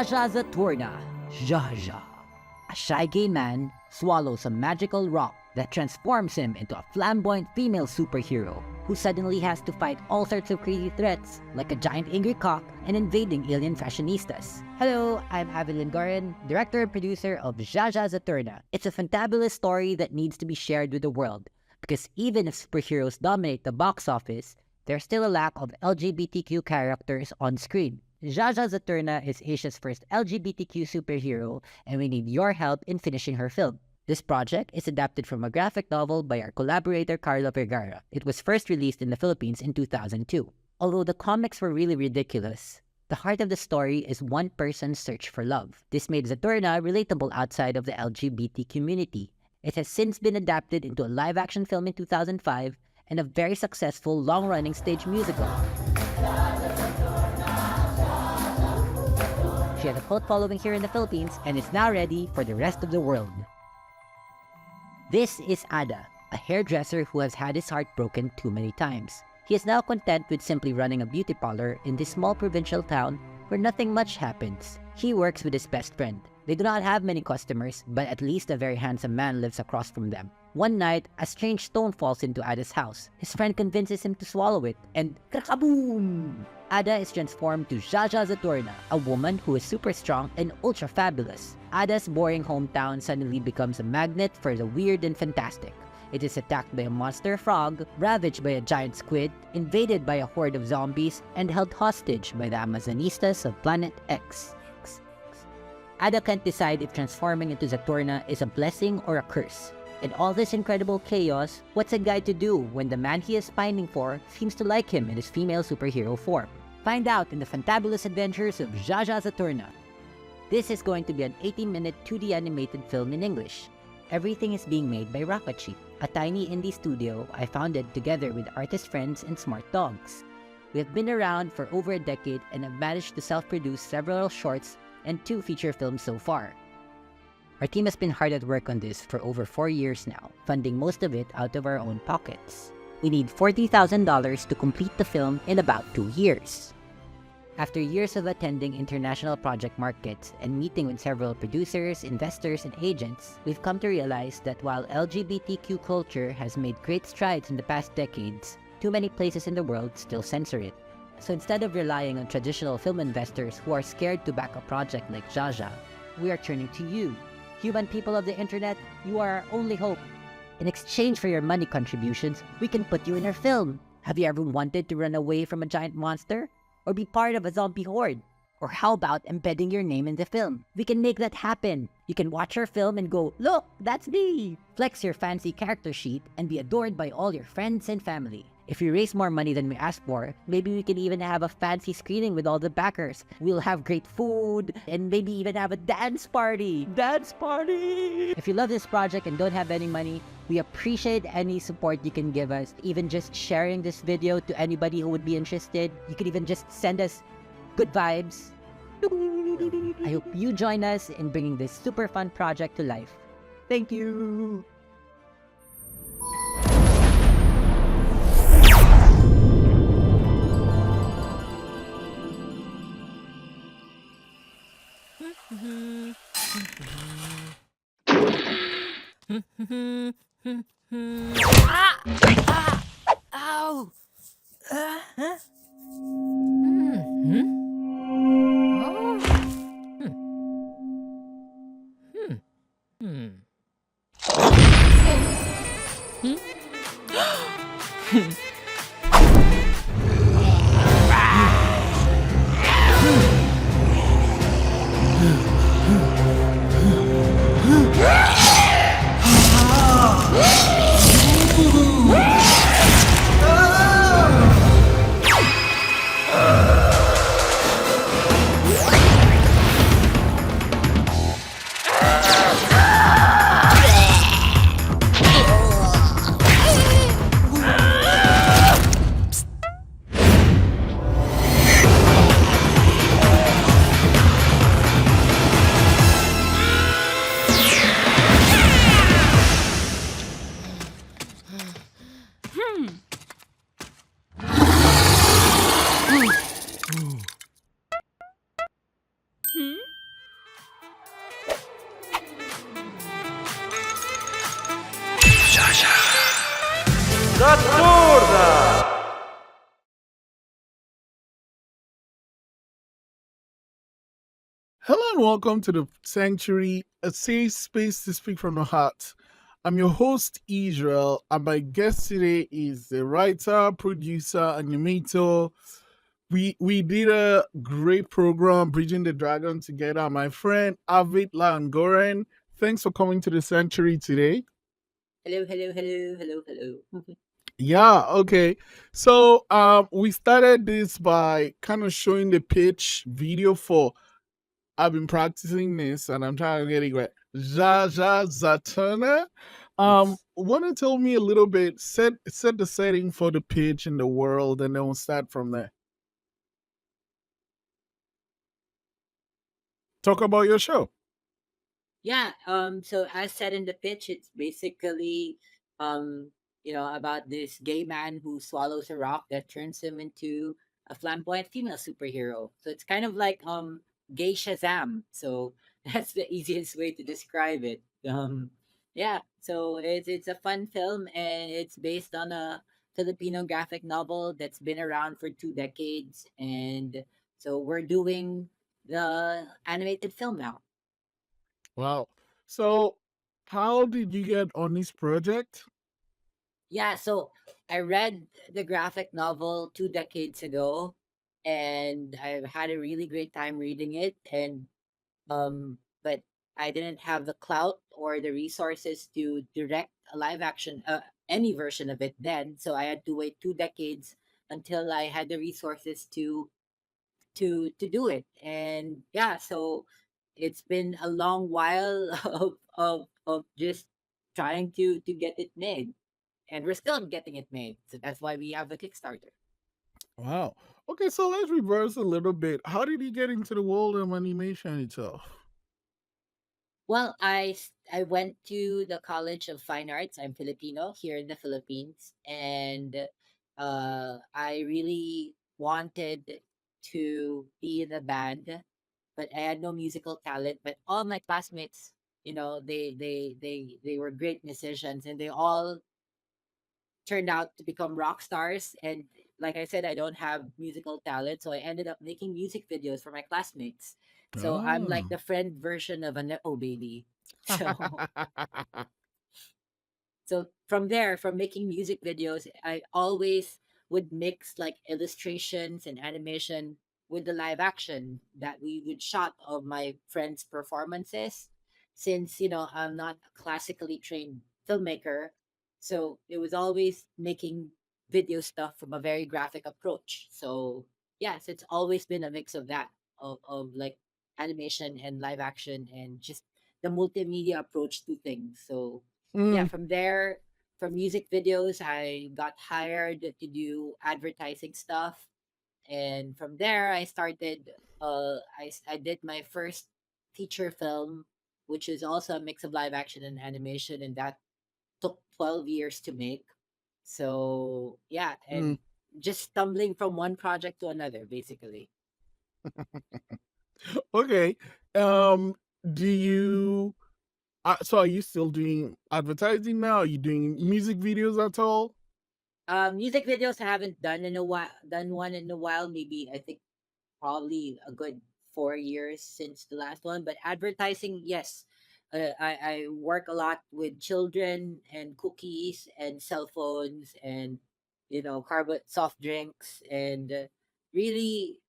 Zsazsa Zaturnnah, Zha Zha. A shy gay man swallows a magical rock that transforms him into a flamboyant female superhero who suddenly has to fight all sorts of crazy threats like a giant angry cock and invading alien fashionistas. Hello, I'm Avid Liongoren, director and producer of Zha Zha Zaturnnah. It's a fantabulous story that needs to be shared with the world because even if superheroes dominate the box office, there's still a lack of LGBTQ characters on screen. Zha Zha Zaturnnah is Asia's first LGBTQ superhero, and we need your help in finishing her film. This project is adapted from a graphic novel by our collaborator Carla Vergara. It was first released in the Philippines in 2002. Although the comics were really ridiculous, the heart of the story is one person's search for love. This made Zaturnnah relatable outside of the LGBT community. It has since been adapted into a live-action film in 2005 and a very successful long-running stage musical. She has a cult following here in the Philippines and is now ready for the rest of the world. This is Ada, a hairdresser who has had his heart broken too many times. He is now content with simply running a beauty parlor in this small provincial town where nothing much happens. He works with his best friend. They do not have many customers, but at least a very handsome man lives across from them. One night, a strange stone falls into Ada's house. His friend convinces him to swallow it, and krakaboom! Ada is transformed to Zha Zha Zaturnnah, a woman who is super strong and ultra fabulous. Ada's boring hometown suddenly becomes a magnet for the weird and fantastic. It is attacked by a monster frog, ravaged by a giant squid, invaded by a horde of zombies, and held hostage by the Amazonistas of Planet X. Ada can't decide if transforming into Zaturnnah is a blessing or a curse. In all this incredible chaos, what's a guy to do when the man he is pining for seems to like him in his female superhero form? Find out in the fantabulous adventures of Zha Zha Zaturnnah. This is going to be an 80-minute 2D animated film in English. Everything is being made by Rocketsheep, a tiny indie studio I founded together with artist friends and smart dogs. We have been around for over a decade and have managed to self-produce several shorts and 2 feature films so far. Our team has been hard at work on this for over 4 years now, funding most of it out of our own pockets. We need $40,000 to complete the film in about 2 years. After years of attending international project markets and meeting with several producers, investors, and agents, we've come to realize that while LGBTQ culture has made great strides in the past decades, too many places in the world still censor it. So instead of relying on traditional film investors who are scared to back a project like Zha Zha, we are turning to you. Human people of the internet, you are our only hope. In exchange for your money contributions, we can put you in our film. Have you ever wanted to run away from a giant monster? Or be part of a zombie horde? Or how about embedding your name in the film? We can make that happen. You can watch our film and go, look, that's me! Flex your fancy character sheet and be adored by all your friends and family. If we raise more money than we ask for, maybe we can even have a fancy screening with all the backers. We'll have great food and maybe even have a dance party. Dance party! If you love this project and don't have any money, we appreciate any support you can give us. Even just sharing this video to anybody who would be interested. You can even just send us good vibes. I hope you join us in bringing this super fun project to life. Thank you! Ow! Huh? Hmm? Zaturnnah. Hello and welcome to the Sanctuary, a safe space to speak from the heart. I'm your host, Israel, and my guest today is the writer, producer, animator. We did a great program, Bridging the Dragon, together. My friend, Avid Liongoren. Thanks for coming to the Sanctuary today. Hello, hello, hello, hello, hello. Yeah, okay. So we started this by kind of showing the pitch video for I've been practicing this and I'm trying to get it right. Zha Zha Zaturnnah. Yes. Want to tell me a little bit, set the setting for the pitch in the world, and then we'll start from there. Talk about your show. Yeah, so as said in the pitch, it's basically um, about this gay man who swallows a rock that turns him into a flamboyant female superhero. So it's kind of like gay Shazam. So that's the easiest way to describe it. Yeah, so it's a fun film and it's based on a Filipino graphic novel that's been around for 2 decades, and so we're doing the animated film now. Wow. So, how did you get on this project? Yeah, so I read the graphic novel 2 decades ago, and I had a really great time reading it. And but I didn't have the clout or the resources to direct a live action, any version of it then. So I had to wait 2 decades until I had the resources to do it. And yeah, so it's been a long while of just trying to get it made, and we're still getting it made. So that's why we have the Kickstarter. Wow. Okay, so let's reverse a little bit. How did you get into the world of animation itself? Well, I went to the College of Fine Arts. I'm Filipino here in the Philippines, and I really wanted to be in a band, but I had no musical talent. But all my classmates, they were great musicians, and they all turned out to become rock stars. And like I said, I don't have musical talent, so I ended up making music videos for my classmates. So I'm like Oh. the friend version of a nepo baby. So so from there, from making music videos, I always would mix like illustrations and animation with the live action that we would shot of my friends' performances. Since I'm not a classically trained filmmaker, so it was always making video stuff from a very graphic approach. So yes, it's always been a mix of that, of like animation and live action and just the multimedia approach to things. So yeah, Mm, from there, from music videos, I got hired to do advertising stuff, and from there, I started. I did my first feature film, which is also a mix of live action and animation, and that took 12 years to make. So yeah, mm. and just stumbling from one project to another, basically. Okay. Um, do you so are you still doing advertising now? Are you doing music videos at all? Music videos I haven't done in a while. Done one in a while, maybe I think probably a good 4 years since the last one. But advertising, yes. I work a lot with children and cookies and cell phones and carbon soft drinks, and really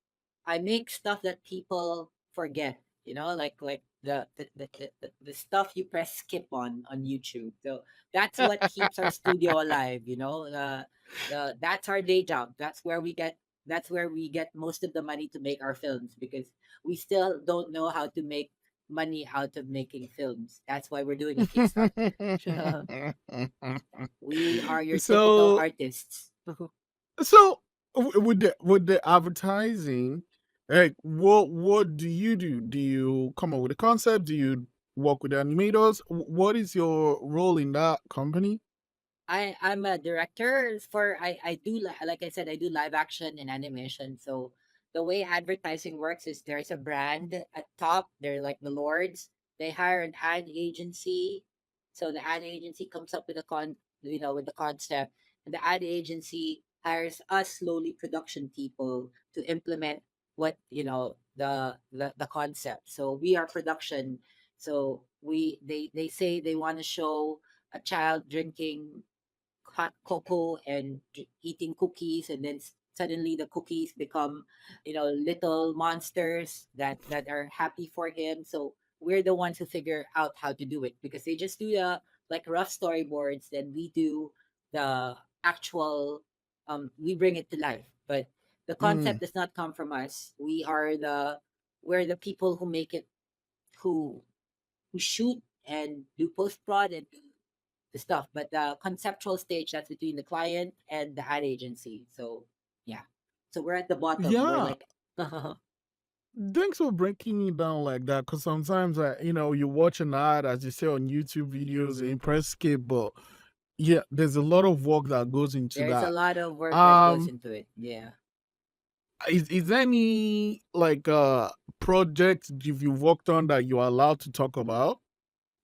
I make stuff that people forget, like the stuff you press skip on YouTube. So that's what keeps our studio alive, that's our day job. That's where we get most of the money to make our films, because we still don't know how to make money out of making films. That's why we're doing a Kickstarter. We are your typical so artists. so with the advertising, like what do you do? Do you come up with a concept? Do you work with animators? What is your role in that company? I'm a director for I do like I said, I do live action and animation. So the way advertising works is there's a brand at top. They're like the lords. They hire an ad agency. So the ad agency comes up with with the concept, the ad agency hires us slowly production people to implement what the concept. So we are production. So they say they want to show a child drinking hot cocoa and eating cookies, and then suddenly the cookies become little monsters that are happy for him. So we're the ones who figure out how to do it, because they just do the like rough storyboards, then we do the actual, we bring it to life. But the Mm. concept does not come from us. We're the people who make it, who shoot and do post prod and do the stuff. But the conceptual stage, that's between the client and the ad agency. So yeah. So we're at the bottom. We're Yeah. like Thanks for breaking it down like that. Because sometimes, you watch an ad, as you say on YouTube videos, and press skip, but yeah, there's a lot of work that goes into there's a that. lot of work that goes Um, into it. Yeah. is there any like project you've worked on that you're allowed to talk about,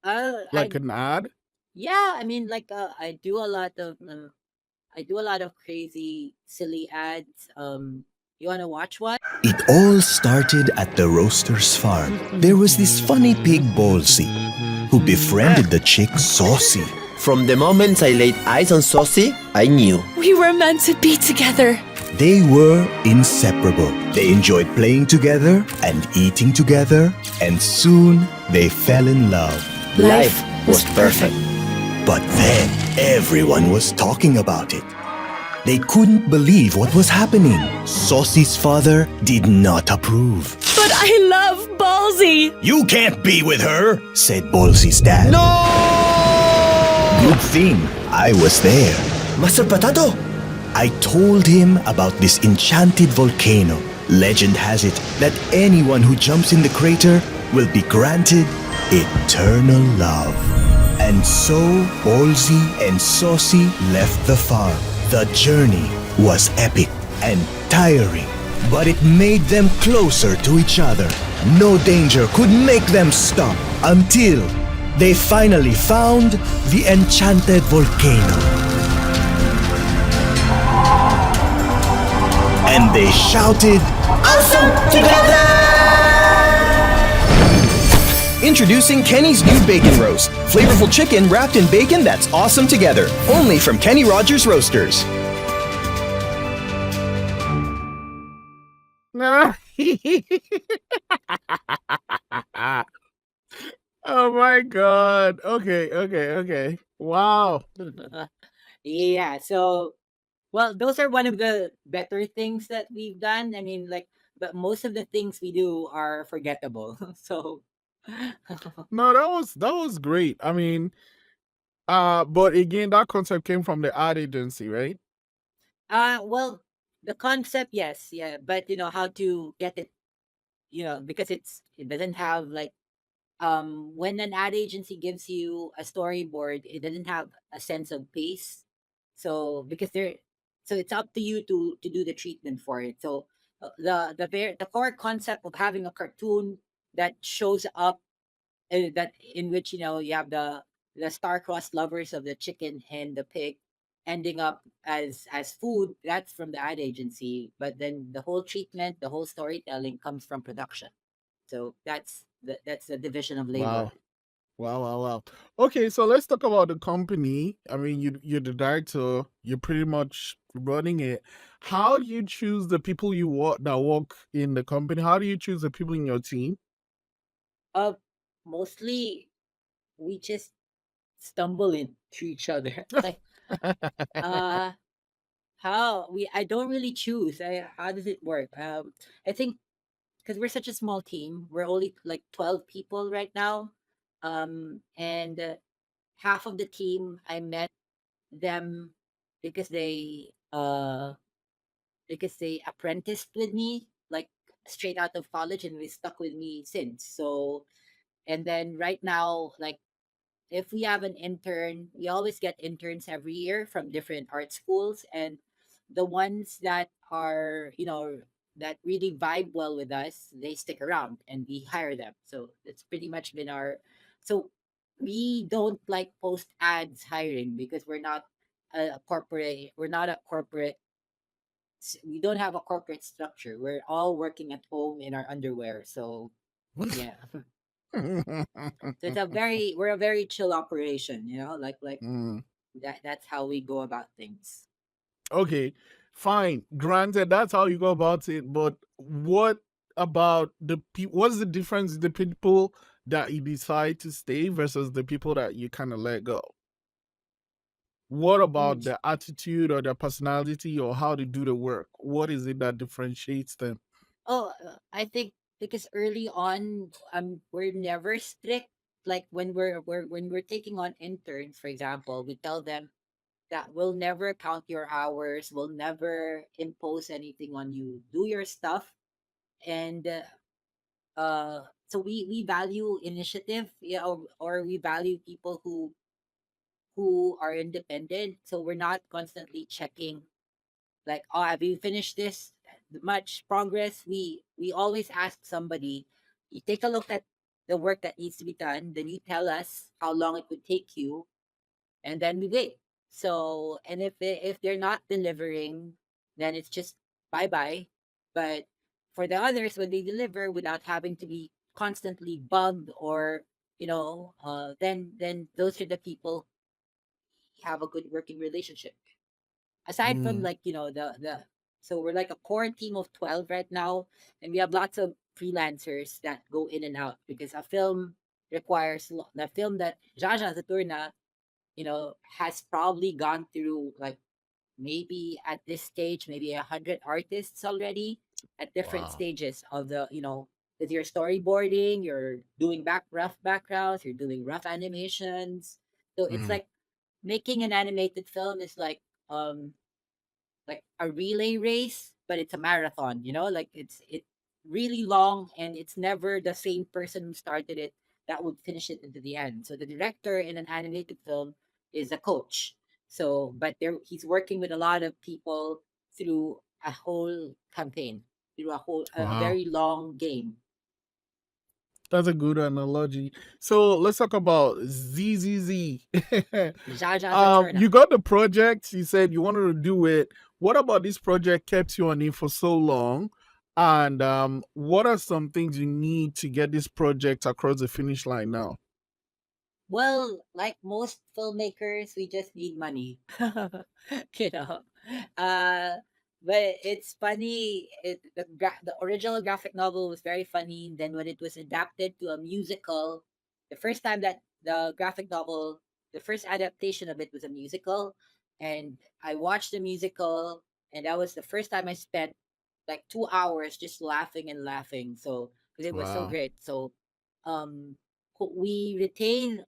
like I an ad? Yeah, I mean, like, I do a lot of crazy silly ads. You want to watch one? It all started at the roaster's farm. There was this funny pig Bolsey who befriended the chick Saucy. From the moment I laid eyes on Saucy, I knew. We were meant to be together. They were inseparable. They enjoyed playing together and eating together, and soon they fell in love. Life was perfect. But then everyone was talking about it. They couldn't believe what was happening. Saucy's father did not approve. But I love Ballsy. You can't be with her, said Bolsey's dad. No! Good thing I was there. Master Potato! I told him about this enchanted volcano. Legend has it that anyone who jumps in the crater will be granted eternal love. And so Bolsey and Saucy left the farm. The journey was epic and tiring, but it made them closer to each other. No danger could make them stop until they finally found the enchanted volcano. And they shouted, Awesome together! Introducing Kenny's new Bacon Roast. Flavorful chicken wrapped in bacon that's awesome together. Only from Kenny Rogers Roasters. Oh my god. Okay, okay, okay. Wow. Yeah. So, well, those are one of the better things that we've done. I mean, like, but most of the things we do are forgettable. So, No, that was great. I mean, but again, that concept came from the ad agency, right? well, the concept, yes, yeah, but how to get it, because it doesn't have like, when an ad agency gives you a storyboard, it doesn't have a sense of pace. So because they're so it's up to you to do the treatment for it. So the core concept of having a cartoon that shows up, that in which you have the star-crossed lovers of the chicken and the pig ending up as food, that's from the ad agency. But then the whole treatment, the whole storytelling comes from production. So that's the division of labor. Wow. Wow, wow, wow. Okay, so let's talk about the company. I mean, you're the director. You're pretty much running it. How do you choose the people that work in the company? How do you choose the people in your team? Uh, Mostly we just stumble into each other. Like, uh, how we I don't really choose. How does it work? I think because we're such a small team, we're only like 12 people right now. And half of the team, I met them because they apprenticed with me, like straight out of college, and they stuck with me since. So, and then right now, like, if we have an intern, we always get interns every year from different art schools, and the ones that are, that really vibe well with us, they stick around and we hire them. So it's pretty much been our. So we don't like post ads hiring because we're not. a corporate. We're not a corporate. We don't have a corporate structure. We're all working at home in our underwear. So yeah. So it's a very we're a very chill operation, like Mm. that's how we go about things. Okay, fine. Granted, that's how you go about it. But what about the people? What's the difference in the people that you decide to stay versus the people that you kind of let go? What about Mm. the attitude or the personality or how they do the work? What is it that differentiates them? Oh, I think because early on, we're never strict. Like when we're taking on interns, for example, we tell them that we'll never count your hours, we'll never impose anything on you. Do your stuff, and so we value initiative, yeah, or we value people who are independent. So we're not constantly checking like, oh, have you finished this? Much progress? We always ask somebody. You take a look at the work that needs to be done, then you tell us how long it would take you, and then we wait. So, and if they're not delivering, then it's just bye bye. But for the others, when they deliver without having to be constantly bugged or then those are the people who have a good working relationship. Aside from Mm. like the so we're like a core team of 12 right now, and we have lots of freelancers that go in and out because a film requires the film that Zha Zha Zaturnnah has probably gone through like maybe at this stage, maybe 100 artists already at different Wow. stages of with your storyboarding, you're doing rough backgrounds, you're doing rough animations. So it's Mm. like making an animated film is um like a relay race, but it's a marathon, like it really long, and it's never the same person who started it that would finish it into the end. So the director in an animated film is a coach. So but he's working with a lot of people through a whole campaign, through a Wow. very long game. That's a good analogy. So let's talk about ZZZ. Zsazsa Zaturnnah. You got the project. You said you wanted to do it. What about this project kept you on it for so long? And what are some things you need to get this project across the finish line now? Well, like most filmmakers, we just need money. you know. Uh but it's funny. The original graphic novel was very funny. Then when it was adapted to a musical, the first time that the graphic novel, the first adaptation of it was a musical, and I watched the musical, and that was the first time I spent like 2 hours just laughing and laughing. So because it was so Wow. great. So um we retain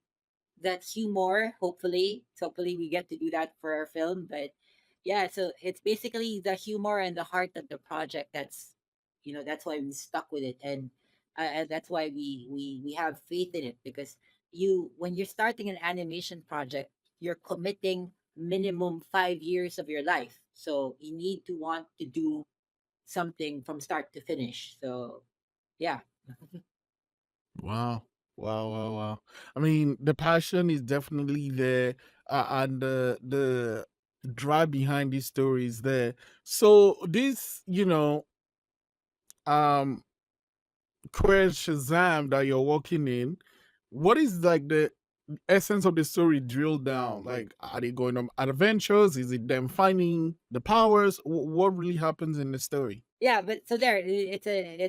that humor. Hopefully we get to do that for our film. But yeah, so it's basically the humor and the heart of the project. That's why we stuck with it, and that's why we have faith in it, because when you're starting an animation project, you're committing minimum 5 years of your life, so you need to want to do something from start to finish. So yeah. Wow. Wow. Wow. Wow. I mean, the passion is definitely there, and the drive behind this story is there. So this, um, queer Shazam that you're working in, what is like the essence of the story drilled down? Like, are they going on adventures? Is it them finding the powers? What really happens in the story? Yeah, but so there, it's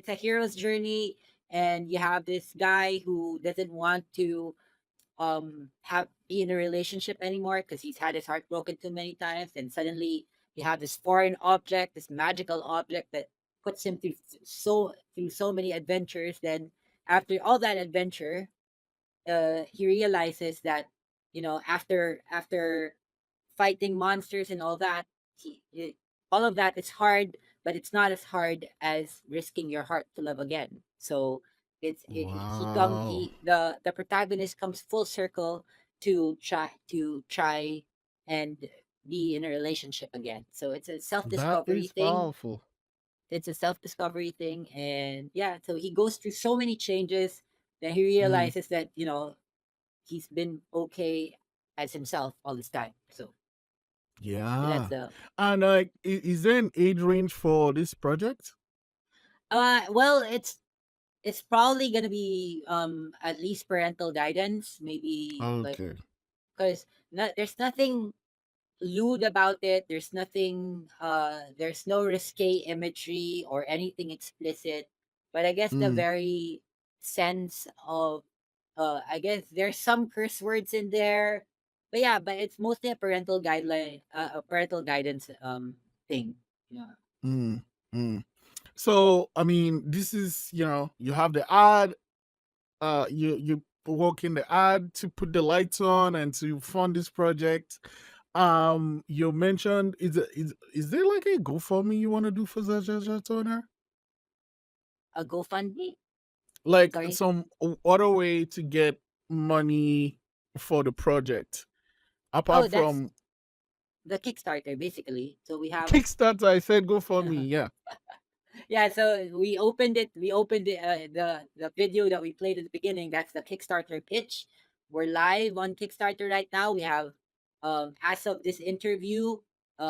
a hero's journey, and you have this guy who doesn't want to have be in a relationship anymore because he's had his heart broken too many times, and suddenly you have this foreign object, this magical object that puts him through so many adventures. Then after all that adventure, he realizes that after fighting monsters and all that, all of that is hard, but it's not as hard as risking your heart to love again. So Wow. the protagonist comes full circle to try and be in a relationship again. So it's a self That discovery is thing. powerful. It's a self discovery thing, and yeah, so he goes through so many changes. Then he Mm. realizes that he's been okay as himself all this time. So So that's Yeah. the And is there an age range for this project? well, it's probably gonna be at least parental guidance, maybe like Okay. because there's nothing lewd about it. There's no risque imagery or anything explicit. But I guess the Mm. very sense of I guess there's some curse words in there. But yeah, but it's mostly a parental guidance thing. Yeah. Mm. Mm. So I mean, this is you have the ad. You work in the ad to put the lights on and to fund this project. You mentioned is there like a GoFundMe you want to do for Zha Zha Zha Tuna? A GoFundMe? Like Sorry. some other way to get money for the project Oh, apart that's from the Kickstarter basically. So we have Kickstarter? I said GoFundMe. Yeah. yeah, so we opened it. We opened the video that we played at the beginning. That's the Kickstarter pitch. We're live on Kickstarter right now. We have as of this interview,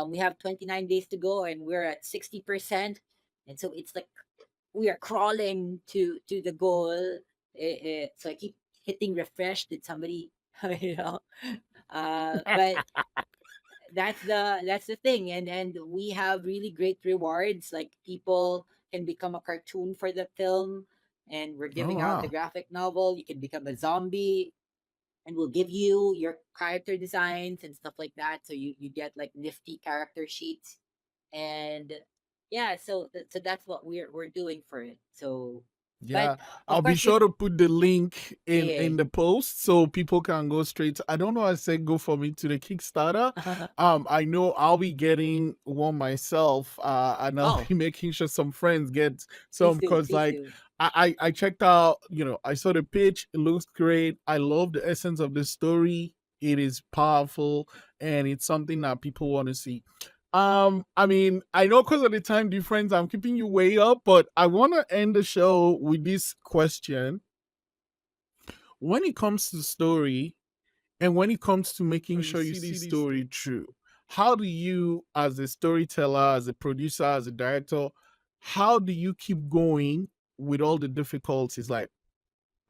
we have 29 days to go and we're at 60%. And so it's like we are crawling to the goal. So I keep hitting refresh. Did somebody you know? But that's the thing, and we have really great rewards, like people can become a cartoon for the film, and we're Oh giving out the wow. graphic novel. You can become a zombie, and we'll give you your character designs and stuff like that, so you get like nifty character sheets. And yeah, so that's what we're doing for it. So but Yeah, of I'll be course this sure to put the link yeah. in the post so people can go straight. I don't know. I said go for me to the Kickstarter. I know I'll be getting one myself. And I'll Oh, be making sure some friends get please some do, because please like do. I checked out. I saw the pitch. It looks great. I love the essence of the story. It is powerful and it's something that people want to see. I mean, I know because of the time difference, I'm keeping you way up, but I want to end the show with this question. When it comes to story and when it comes to making sure you see this story through, how do you, as a storyteller, as a producer, as a director, how do you keep going with all the difficulties? Like,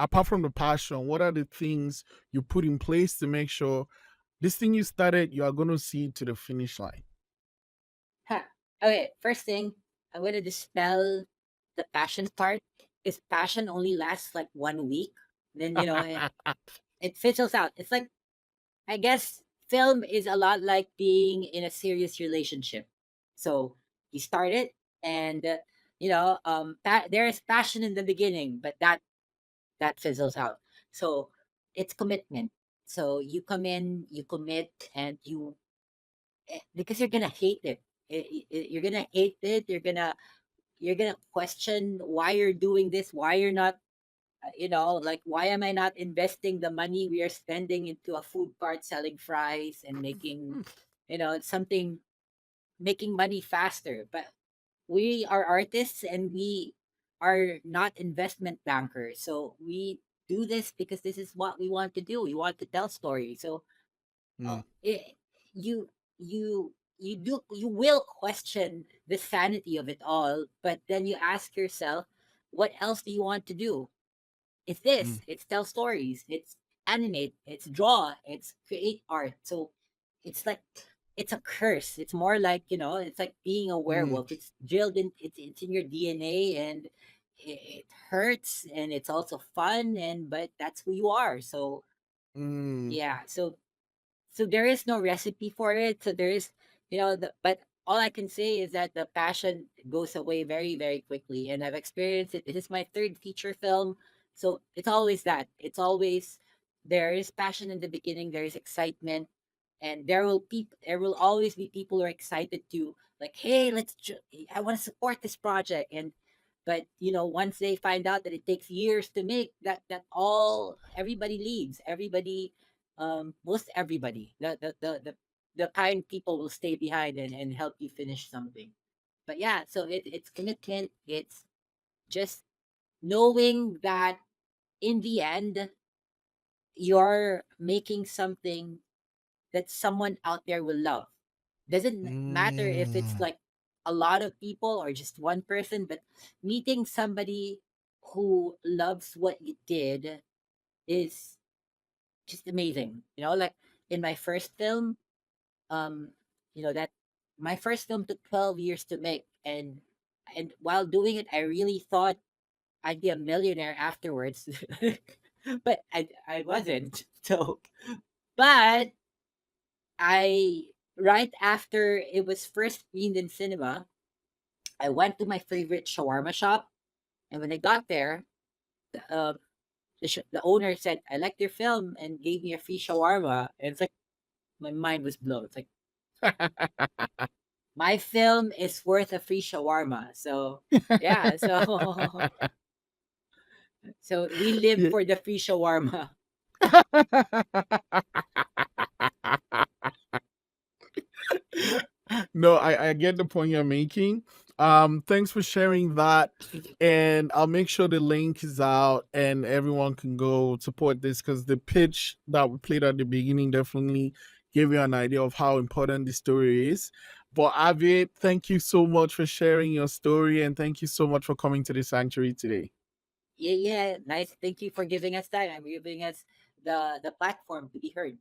apart from the passion, what are the things you put in place to make sure this thing you started, you are going to see it to the finish line? Ha. Okay, first thing, I'm gonna dispel the passion part. Because passion only lasts like 1 week. Then it fizzles out. It's like I guess film is a lot like being in a serious relationship. So you start it, and there is passion in the beginning, but that fizzles out. So it's commitment. So you come in, you commit, and because you're gonna hate it. You're gonna hate it. You're gonna question why you're doing this, why you're not, like why am I not investing the money we are spending into a food cart selling fries and making, something, making money faster. But we are artists and we are not investment bankers. So we do this because this is what we want to do. We want to tell stories. So Mm, it, you you will question the sanity of it all, but then you ask yourself, what else do you want to do? It's mm, this, it's tell stories, it's animate, it's draw, it's create art. So it's like it's a curse. It's more like, it's like being a mm, werewolf. It's drilled in, it's in your DNA, and it hurts, and it's also fun, and but that's who you are. So mm, yeah, so there is no recipe for it. So there is, but all I can say is that the passion goes away very, very quickly. And I've experienced it. This is my third feature film. So it's always that. It's always there is passion in the beginning, there is excitement, and there will always be people who are excited to like, hey, I want to support this project. And but once they find out that it takes years to make that all everybody leaves. Everybody most everybody the kind people will stay behind and help you finish something. But yeah, so it's commitment. It's just knowing that in the end you're making something that someone out there will love. Doesn't matter if it's Mm. like a lot of people or just one person, but meeting somebody who loves what you did is just amazing. Like in my first film, um, that my first film took 12 years to make, and while doing it, I really thought I'd be a millionaire afterwards. But I wasn't. So, but I right after it was first screened in cinema, I went to my favorite shawarma shop, and when I got there, the, the owner said, "I liked your film," and gave me a free shawarma. And it's like my mind was blown. It's like my film is worth a free shawarma. So yeah, so so we live Yeah. for the free shawarma. No, I get the point you're making. Thanks for sharing that. And I'll make sure the link is out and everyone can go support this, because the pitch that we played at the beginning definitely gave you an idea of how important the story is. But Avid, thank you so much for sharing your story, and thank you so much for coming to the sanctuary today. Yeah, yeah, nice. Thank you for giving us time. I'm giving us the platform to be heard.